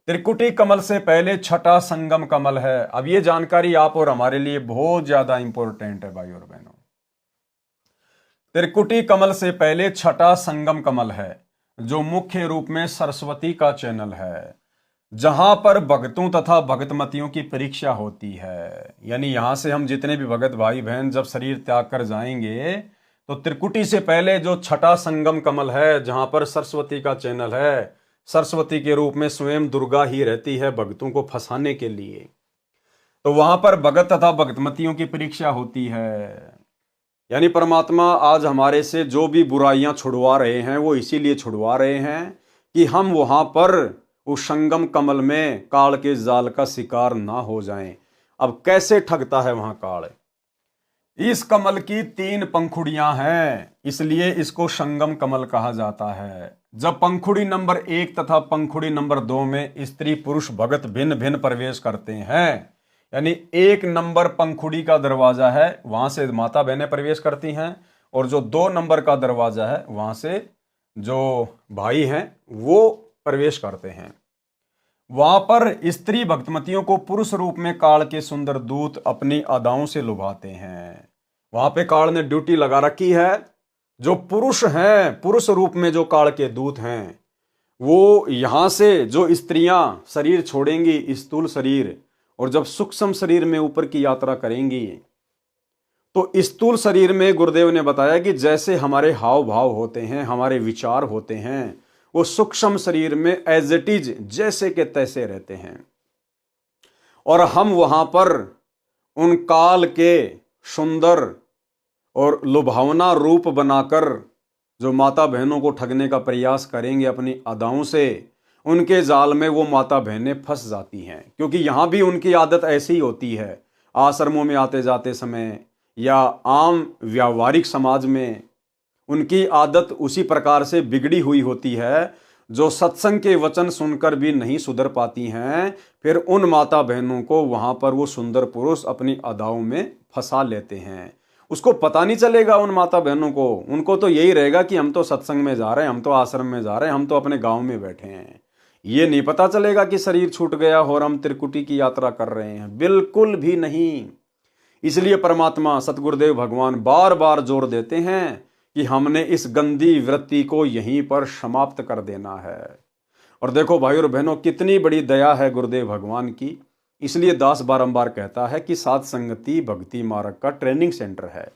त्रिकुटी कमल से पहले छठा संगम कमल है। अब ये जानकारी आप और हमारे लिए बहुत ज्यादा इंपॉर्टेंट है भाई और बहनों। त्रिकुटी कमल से पहले छठा संगम कमल है, जो मुख्य रूप में सरस्वती का चैनल है, जहां पर भक्तों तथा भगतमतियों की परीक्षा होती है। यानी यहां से हम जितने भी भगत भाई बहन जब शरीर त्याग कर जाएंगे, तो त्रिकुटी से पहले जो छठा संगम कमल है, जहां पर सरस्वती का चैनल है, सरस्वती के रूप में स्वयं दुर्गा ही रहती है भक्तों को फंसाने के लिए, तो वहां पर भगत तथा भगतमतियों की परीक्षा होती है। यानी परमात्मा आज हमारे से जो भी बुराइयां छुड़वा रहे हैं, वो इसीलिए छुड़वा रहे हैं कि हम वहां पर उस संगम कमल में काल के जाल का शिकार ना हो जाएं। अब कैसे ठगता है वहां काल? इस कमल की 3 पंखुड़ियां हैं, इसलिए इसको संगम कमल कहा जाता है। जब पंखुड़ी नंबर 1 तथा पंखुड़ी नंबर 2 में स्त्री पुरुष भगत भिन्न भिन्न प्रवेश करते हैं, यानी 1 नंबर पंखुड़ी का दरवाजा है, वहां से माता बहनें प्रवेश करती हैं, और जो 2 नंबर का दरवाजा है, वहां से जो भाई हैं वो प्रवेश करते हैं। वहां पर स्त्री भक्तमतियों को पुरुष रूप में काल के सुंदर दूत अपनी अदाओं से लुभाते हैं। वहां पे काल ने ड्यूटी लगा रखी है। जो पुरुष हैं, पुरुष रूप में जो काल के दूत हैं, वो यहां से जो स्त्रियां शरीर छोड़ेंगी, स्थूल शरीर, और जब सूक्ष्म शरीर में ऊपर की यात्रा करेंगी, तो स्थूल शरीर में गुरुदेव ने बताया कि जैसे हमारे हाव भाव होते हैं, हमारे विचार होते हैं, वो सूक्ष्म शरीर में एज इट इज जैसे के तैसे रहते हैं। और हम वहां पर उन काल के सुंदर और लुभावना रूप बनाकर जो माता बहनों को ठगने का प्रयास करेंगे अपनी अदाओं से, उनके जाल में वो माता बहनें फंस जाती हैं। क्योंकि यहां भी उनकी आदत ऐसी ही होती है। आश्रमों में आते जाते समय या आम व्यावहारिक समाज में उनकी आदत उसी प्रकार से बिगड़ी हुई होती है। जो सत्संग के वचन सुनकर भी नहीं सुधर पाती हैं, फिर उन माता बहनों को वहां पर वो सुंदर पुरुष अपनी अदाओं में फंसा लेते हैं। उसको पता नहीं चलेगा उन माता बहनों को, उनको तो यही रहेगा कि हम तो सत्संग में जा रहे हैं, हम तो आश्रम में जा रहे हैं, हम तो अपने गांव में बैठे हैं। ये नहीं पता चलेगा कि शरीर छूट गया और हम त्रिकुटी की यात्रा कर रहे हैं, बिल्कुल भी नहीं। इसलिए परमात्मा सतगुरुदेव भगवान बार बार जोर देते हैं कि हमने इस गंदी वृत्ति को यहीं पर समाप्त कर देना है। और देखो भाई और बहनों, कितनी बड़ी दया है गुरुदेव भगवान की। इसलिए दास बारंबार कहता है कि साध संगति भक्ति मार्ग का ट्रेनिंग सेंटर है।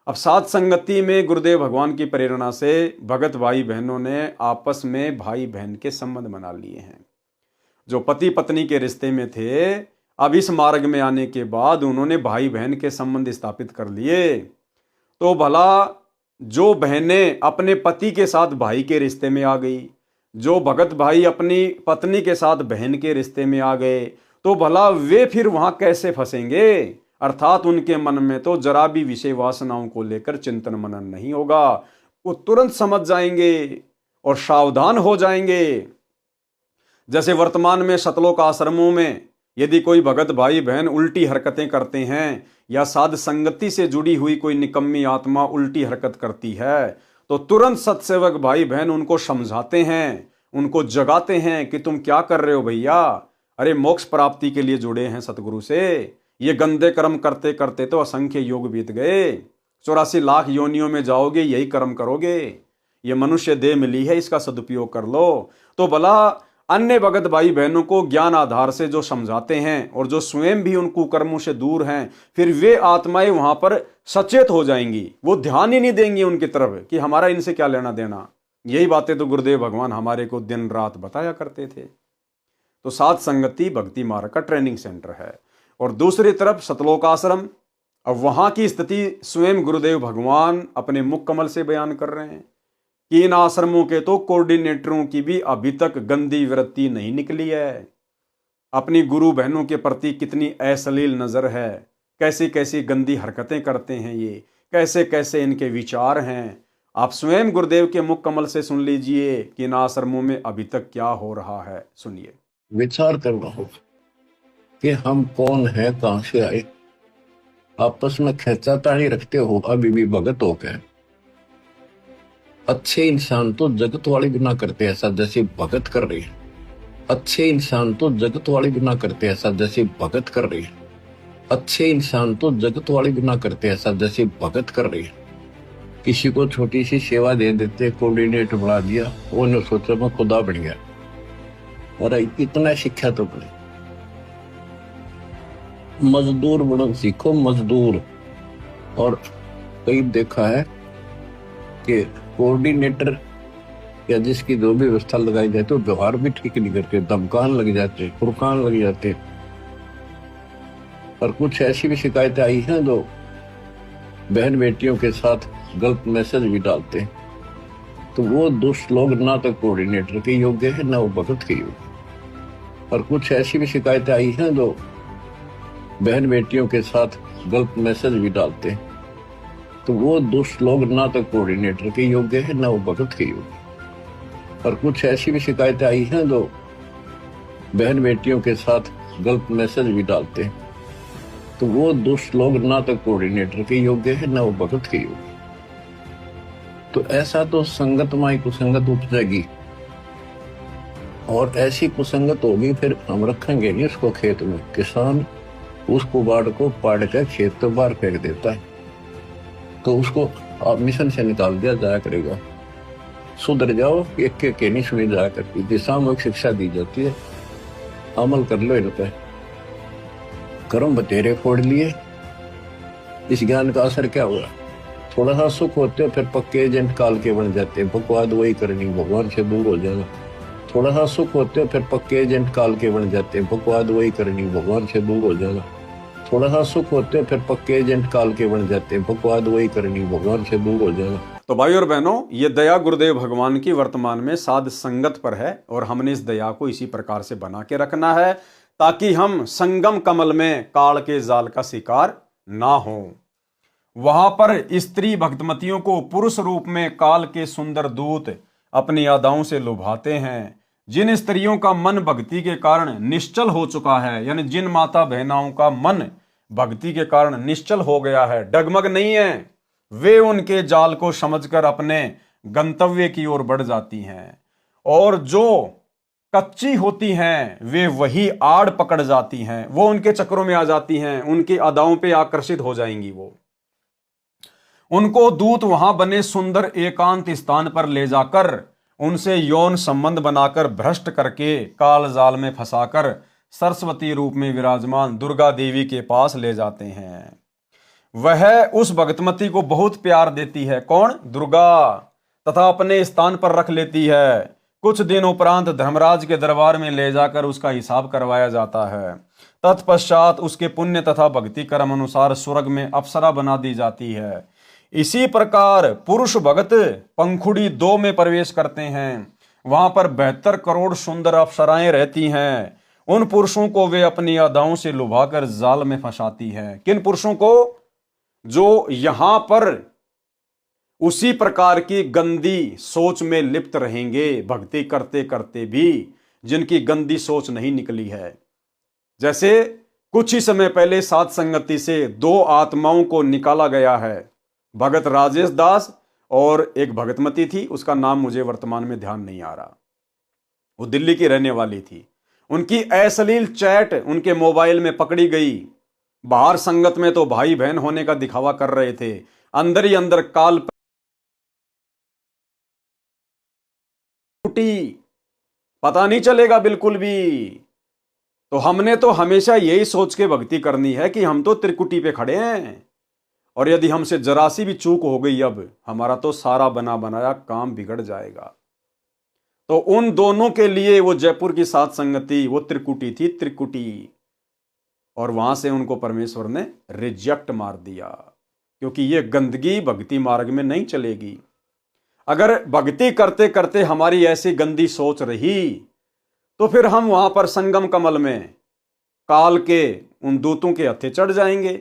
अब साध संगति में गुरुदेव भगवान की प्रेरणा से भगत भाई बहनों ने आपस में भाई बहन के संबंध बना लिए हैं। जो पति पत्नी के रिश्ते में थे, अब इस मार्ग में आने के बाद उन्होंने भाई बहन के संबंध स्थापित कर लिए। तो भला जो बहनें अपने पति के साथ भाई के रिश्ते में आ गई, जो भगत भाई अपनी पत्नी के साथ बहन के रिश्ते में आ गए, तो भला वे फिर वहां कैसे फंसेंगे? अर्थात उनके मन में तो जरा भी विषय वासनाओं को लेकर चिंतन मनन नहीं होगा। वो तुरंत समझ जाएंगे और सावधान हो जाएंगे। जैसे वर्तमान में सतलोक आश्रमों में यदि कोई भगत भाई बहन उल्टी हरकतें करते हैं, या साध संगति से जुड़ी हुई कोई निकम्मी आत्मा उल्टी हरकत करती है, तो तुरंत सत्सेवक भाई बहन उनको समझाते हैं, उनको जगाते हैं कि तुम क्या कर रहे हो भैया, अरे मोक्ष प्राप्ति के लिए जुड़े हैं सतगुरु से। ये गंदे कर्म करते करते तो असंख्य युग बीत गए, 84 लाख योनियों में जाओगे, यही कर्म करोगे। ये मनुष्य देह मिली है, इसका सदुपयोग कर लो। तो भला अन्य भगत भाई बहनों को ज्ञान आधार से जो समझाते हैं और जो स्वयं भी उन कुकर्मों से दूर हैं, फिर वे आत्माएं वहां पर सचेत हो जाएंगी। वो ध्यान ही नहीं देंगी उनकी तरफ कि हमारा इनसे क्या लेना देना। यही बातें तो गुरुदेव भगवान हमारे को दिन रात बताया करते थे। तो साध संगति भक्ति मार्ग का ट्रेनिंग सेंटर है। और दूसरी तरफ सतलोक आश्रम, अब वहां की स्थिति स्वयं गुरुदेव भगवान अपने मुख कमल से बयान कर रहे हैं कि इन आश्रमों के तो कोऑर्डिनेटरों की भी अभी तक गंदी वृत्ति नहीं निकली है। अपनी गुरु बहनों के प्रति कितनी अश्लील नजर है, कैसी कैसी गंदी हरकतें करते हैं ये, कैसे कैसे इनके विचार हैं। आप स्वयं गुरुदेव के मुख कमल से सुन लीजिए कि इन आश्रमों में अभी तक क्या हो रहा है। सुनिए। विचार करना होगा कि हम कौन है, कहां से आए। आपस में खेचातानी रखते हो अभी भी भगत हो गए। अच्छे इंसान तो जगत वाले भी ना करते ऐसा जैसे भगत कर रहे हैं। अच्छे इंसान तो जगत वाले भी ना करते ऐसा जैसे भगत कर रहे हैं। अच्छे इंसान तो जगत वाले भी ना करते ऐसा जैसे भगत कर रहे हैं। किसी को छोटी सी सेवा दे देते, कोऑर्डिनेटर बना दिया, वो ने सोचा मैं खुदा बन गया। अरे इतना शिक्षा तो बने, मजदूर बनो सीखो, मजदूर। और कई देखा है कि कोऑर्डिनेटर या जिसकी जो भी व्यवस्था लगाई जाती है, तो व्यवहार भी ठीक नहीं करते, धमकान लग जाते, फुरकान लग जाते। और कुछ ऐसी भी शिकायतें आई हैं जो बहन बेटियों के साथ गलत मैसेज भी डालते हैं। तो वो दुष्ट लोग ना तो कोऑर्डिनेटर के योग्य है, ना वो भगत के योग्य। और कुछ ऐसी भी शिकायतें आई हैं जो बहन बेटियों के साथ गलत मैसेज भी डालते हैं। तो वो दुष्ट लोग ना तो कोऑर्डिनेटर के योग्य है, ना वो भगत के योग्य। और कुछ ऐसी भी शिकायतें आई हैं जो बहन बेटियों के साथ गलत मैसेज भी डालते हैं। तो वो दुष्ट लोग ना तो कोऑर्डिनेटर के योग्य है, ना वो भगत के योग्य। तो ऐसा तो संगत माई कुसंगत उपजेगी, और ऐसी कुसंगत होगी फिर हम रखेंगे नहीं उसको खेत में। किसान उस कुबाड़ को पाड़ कर खेत तो बाहर फेंक देता है, तो उसको आप मिशन से निकाल दिया जाया करेगा। सुधर जाओ, एक के नहीं सुनी जाया करती थी, सामूहिक शिक्षा दी जाती है, अमल कर लो इन पे। कर्म बतेरे फोड़ लिए, इस ज्ञान का असर क्या हुआ? थोड़ा सा सुख होते हो फिर पक्के एजेंट काल के बन जाते हैं, बकवाद वही करनी, भगवान से दूर हो जाना। थोड़ा सा सुख होते हो फिर पक्के एजेंट काल के बन जाते हैं, बकवाद वही करनी, भगवान से दूर हो जाना। थोड़ा सा सुख होते हो फिर पक्के एजेंट काल के बन जाते हैं, बकवाद वही करनी, भगवान से दूर हो जाना। तो भाई और बहनों, ये दया गुरुदेव भगवान की वर्तमान में साध संगत पर है, और हमने इस दया को इसी प्रकार से बना के रखना है ताकि हम संगम कमल में काल के जाल का शिकार ना हो। वहां पर स्त्री भक्तमतियों को पुरुष रूप में काल के सुंदर दूत अपनी अदाओं से लुभाते हैं। जिन स्त्रियों का मन भक्ति के कारण निश्चल हो चुका है, यानी जिन माता बहनाओं का मन भक्ति के कारण निश्चल हो गया है, डगमग नहीं है, वे उनके जाल को समझकर अपने गंतव्य की ओर बढ़ जाती हैं। और जो कच्ची होती हैं वे वही आड़ पकड़ जाती हैं, वो उनके चक्रों में आ जाती हैं, उनकी अदाओं पे आकर्षित हो जाएंगी। वो उनको दूत वहां बने सुंदर एकांत स्थान पर ले जाकर उनसे यौन संबंध बनाकर भ्रष्ट करके काल जाल में फंसाकर सरस्वती रूप में विराजमान दुर्गा देवी के पास ले जाते हैं। वह उस भगतमती को बहुत प्यार देती है, कौन? दुर्गा, तथा अपने स्थान पर रख लेती है। कुछ दिन उपरांत धर्मराज के दरबार में ले जाकर उसका हिसाब करवाया जाता है। तत्पश्चात उसके पुण्य तथा भक्ति कर्म अनुसार स्वर्ग में अप्सरा बना दी जाती है। इसी प्रकार पुरुष भगत पंखुड़ी 2 में प्रवेश करते हैं। वहां पर 72 करोड़ सुंदर अप्सराएं रहती हैं। उन पुरुषों को वे अपनी अदाओं से लुभाकर जाल में फंसाती हैं। किन पुरुषों को? जो यहां पर उसी प्रकार की गंदी सोच में लिप्त रहेंगे, भक्ति करते करते भी जिनकी गंदी सोच नहीं निकली है। जैसे कुछ ही समय पहले सात संगति से 2 आत्माओं को निकाला गया है, भगत राजेश दास और एक भगतमती थी, उसका नाम मुझे वर्तमान में ध्यान नहीं आ रहा। वो दिल्ली की रहने वाली थी। उनकी अश्लील चैट उनके मोबाइल में पकड़ी गई। बाहर संगत में तो भाई बहन होने का दिखावा कर रहे थे, अंदर ही अंदर काल टूटी, पता नहीं चलेगा बिल्कुल भी। तो हमने तो हमेशा यही सोच के भक्ति करनी है कि हम तो त्रिकुटी पे खड़े हैं, और यदि हमसे जरा सी भी चूक हो गई अब हमारा तो सारा बना बनाया काम बिगड़ जाएगा। तो उन दोनों के लिए वो जयपुर की सात संगति वो त्रिकुटी थी, त्रिकुटी। और वहां से उनको परमेश्वर ने रिजेक्ट मार दिया, क्योंकि ये गंदगी भक्ति मार्ग में नहीं चलेगी। अगर भक्ति करते करते हमारी ऐसी गंदी सोच रही तो फिर हम वहां पर संगम कमल में काल के उन दूतों के हत्थे चढ़ जाएंगे,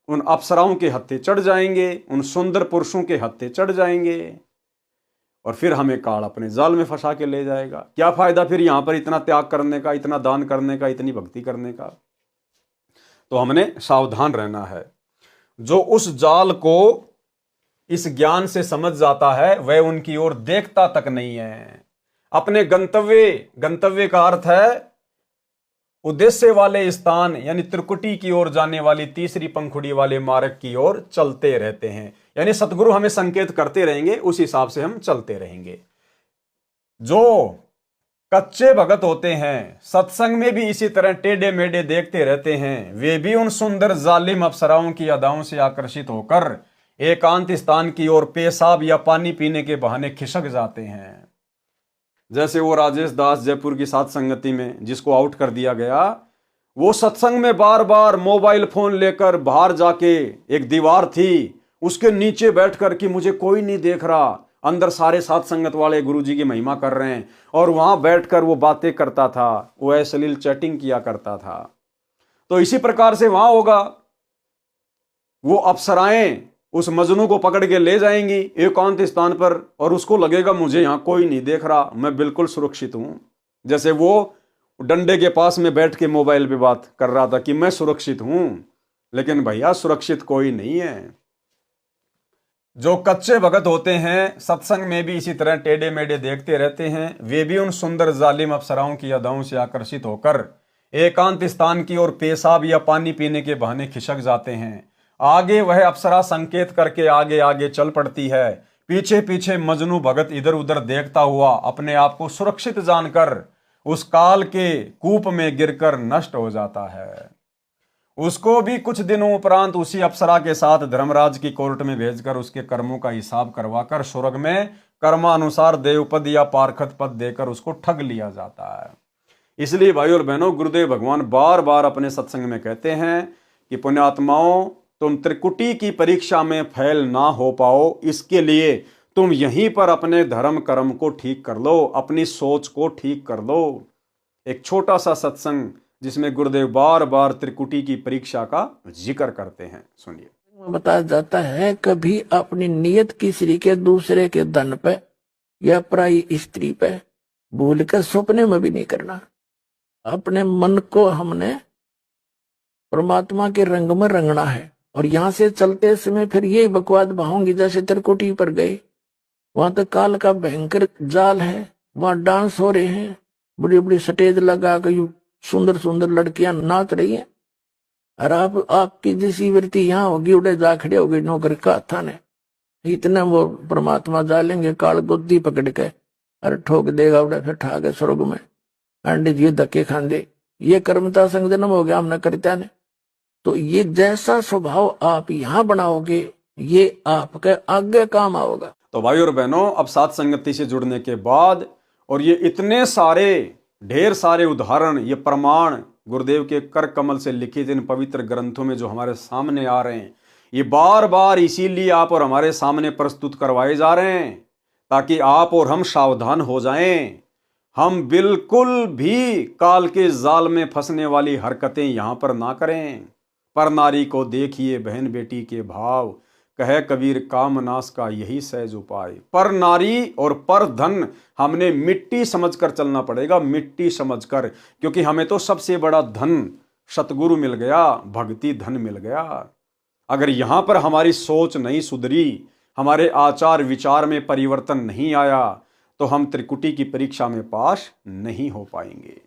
उन अप्सराओं के हत्थे चढ़ जाएंगे, उन सुंदर पुरुषों के हत्थे चढ़ जाएंगे, और फिर हमें काल अपने जाल में फंसा के ले जाएगा। क्या फायदा फिर यहां पर इतना त्याग करने का, इतना दान करने का, इतनी भक्ति करने का? तो हमने सावधान रहना है। जो उस जाल को इस ज्ञान से समझ जाता है वह उनकी ओर देखता तक नहीं है। अपने गंतव्य का अर्थ है उद्देश्य वाले स्थान यानी त्रिकुटी की ओर जाने वाली तीसरी पंखुड़ी वाले मार्ग की ओर चलते रहते हैं। यानी सतगुरु हमें संकेत करते रहेंगे, उस हिसाब से हम चलते रहेंगे। जो कच्चे भगत होते हैं, सत्संग में भी इसी तरह टेढ़े मेढ़े देखते रहते हैं, वे भी उन सुंदर जालिम अप्सराओं की अदाओं से आकर्षित होकर एकांत स्थान की ओर पेशाब या पानी पीने के बहाने खिसक जाते हैं। जैसे वो राजेश दास जयपुर की साथ संगति में जिसको आउट कर दिया गया, वो सत्संग में बार बार मोबाइल फोन लेकर बाहर जाके, एक दीवार थी उसके नीचे बैठ कर कि मुझे कोई नहीं देख रहा, अंदर सारे साथ संगत वाले गुरुजी की महिमा कर रहे हैं, और वहां बैठकर वो बातें करता था, वो अश्लील चैटिंग किया करता था। तो इसी प्रकार से वहां होगा, वो अप्सराएं उस मजनू को पकड़ के ले जाएंगी एकांत स्थान पर, और उसको लगेगा मुझे यहां कोई नहीं देख रहा, मैं बिल्कुल सुरक्षित हूं। जैसे वो डंडे के पास में बैठ के मोबाइल पे बात कर रहा था कि मैं सुरक्षित हूं, लेकिन भैया सुरक्षित कोई नहीं है। जो कच्चे भगत होते हैं, सत्संग में भी इसी तरह टेढ़े मेढ़े देखते रहते हैं, वे भी उन सुंदर जालिम अप्सराओं की अदाओं से आकर्षित होकर एकांत स्थान की ओर पेशाब या पानी पीने के बहाने खिसक जाते हैं। आगे वह अप्सरा संकेत करके आगे आगे चल पड़ती है, पीछे पीछे मजनू भगत इधर उधर देखता हुआ अपने आप को सुरक्षित जानकर उस काल के कूप में गिरकर नष्ट हो जाता है। उसको भी कुछ दिनों उपरांत उसी अप्सरा के साथ धर्मराज की कोर्ट में भेजकर उसके कर्मों का हिसाब करवाकर स्वर्ग में कर्मानुसार देवपद या पारखत पद देकर उसको ठग लिया जाता है। इसलिए भाई और बहनों, गुरुदेव भगवान बार बार अपने सत्संग में कहते हैं कि पुण्यात्माओं, तुम त्रिकुटी की परीक्षा में फेल ना हो पाओ, इसके लिए तुम यहीं पर अपने धर्म कर्म को ठीक कर लो, अपनी सोच को ठीक कर लो। एक छोटा सा सत्संग जिसमें गुरुदेव बार बार त्रिकुटी की परीक्षा का जिक्र करते हैं, सुनिए। बताया जाता है, कभी अपनी नियत किसी के दूसरे के धन पे या पराई स्त्री पे भूलकर सपने में भी नहीं करना। अपने मन को हमने परमात्मा के रंग में रंगना है, और यहाँ से चलते समय फिर ये बकवाद बहाऊंगी। जैसे त्रिकुटी पर गए, वहां तो काल का भयंकर जाल है, वहां डांस हो रहे हैं, बड़ी बड़ी स्टेज लगा कर सुंदर सुंदर लड़कियां नाच रही हैं, और आपकी जैसी वृत्ति यहाँ होगी, उड़े जा खड़े हो गए नौकर का थाने। इतने वो परमात्मा जालेंगे काल गोदी पकड़ के, अरे ठोक देगा उड़े, फिर ठा के स्वर्ग में अंडे जी धक्के खांदे। ये कर्मता संग जन्म हो गया हमने करता ने। तो ये जैसा स्वभाव आप यहाँ बनाओगे, ये आपके आगे काम आओगा। तो भाई और बहनों, अब साथ संगति से जुड़ने के बाद, और ये इतने सारे ढेर सारे उदाहरण, ये प्रमाण गुरुदेव के कर कमल से लिखित इन पवित्र ग्रंथों में जो हमारे सामने आ रहे हैं, ये बार बार इसीलिए आप और हमारे सामने प्रस्तुत करवाए जा रहे हैं, ताकि आप और हम सावधान हो जाएं। हम बिल्कुल भी काल के जाल में फंसने वाली हरकतें यहां पर ना करें। पर नारी को देखिए बहन बेटी के भाव, कहे कबीर काम नाश का यही सहज उपाय। पर नारी और पर धन हमने मिट्टी समझकर चलना पड़ेगा, मिट्टी समझकर, क्योंकि हमें तो सबसे बड़ा धन सतगुरु मिल गया, भक्ति धन मिल गया। अगर यहां पर हमारी सोच नहीं सुधरी, हमारे आचार विचार में परिवर्तन नहीं आया, तो हम त्रिकुटी की परीक्षा में पास नहीं हो पाएंगे।